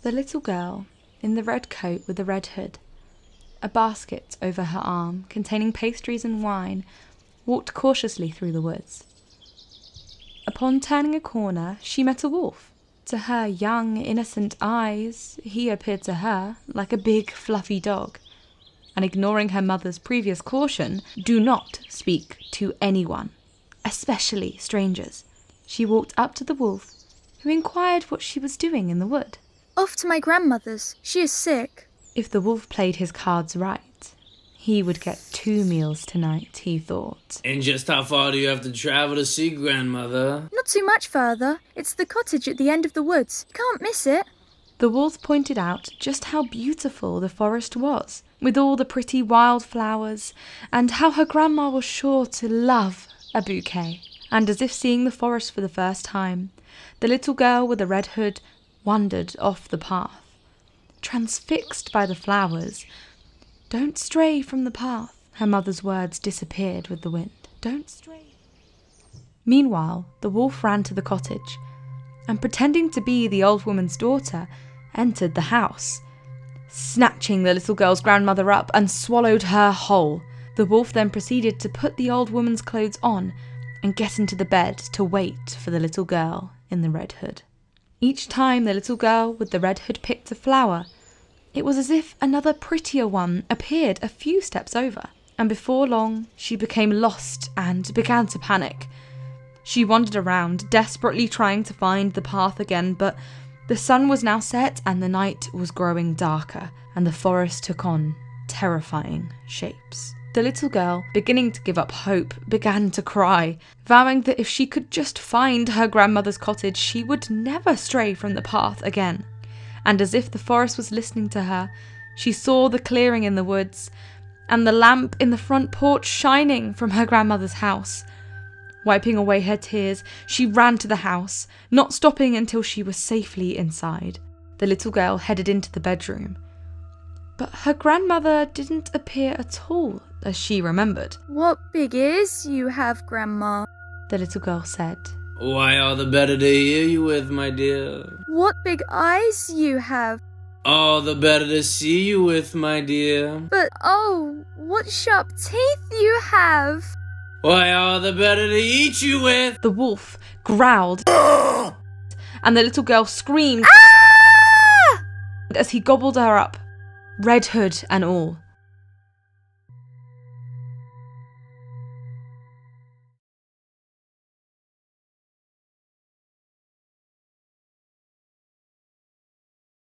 The little girl, in the red coat with the red hood, a basket over her arm containing pastries and wine, walked cautiously through the woods. Upon turning a corner, she met a wolf. To her young, innocent eyes, he appeared to her like a big, fluffy dog. And ignoring her mother's previous caution, do not speak to anyone, especially strangers, she walked up to the wolf, who inquired what she was doing in the wood. Off to my grandmother's. She is sick. If the wolf played his cards right, he would get 2 meals tonight, he thought. And just how far do you have to travel to see grandmother? Not too much further. It's the cottage at the end of the woods. You can't miss it. The wolf pointed out just how beautiful the forest was, with all the pretty wildflowers, and how her grandma was sure to love a bouquet. And as if seeing the forest for the first time, the little girl with the red hood wandered off the path, transfixed by the flowers. Don't stray from the path. Her mother's words disappeared with the wind. Don't stray. Meanwhile, the wolf ran to the cottage, and pretending to be the old woman's daughter, entered the house, snatching the little girl's grandmother up and swallowed her whole. The wolf then proceeded to put the old woman's clothes on and get into the bed to wait for the little girl in the red hood. Each time the little girl with the red hood picked a flower, it was as if another prettier one appeared a few steps over, and before long she became lost and began to panic. She wandered around, desperately trying to find the path again, but the sun was now set and the night was growing darker, and the forest took on terrifying shapes. The little girl, beginning to give up hope, began to cry, vowing that if she could just find her grandmother's cottage, she would never stray from the path again. And as if the forest was listening to her, she saw the clearing in the woods, and the lamp in the front porch shining from her grandmother's house. Wiping away her tears, she ran to the house, not stopping until she was safely inside. The little girl headed into the bedroom, but her grandmother didn't appear at all as she remembered. What big ears you have, Grandma. The little girl said. Why, all the better to hear you with, my dear. What big eyes you have. All the better to see you with, my dear. But oh, what sharp teeth you have. Why, all the better to eat you with. The wolf growled and the little girl screamed Ah! as he gobbled her up, red hood and all.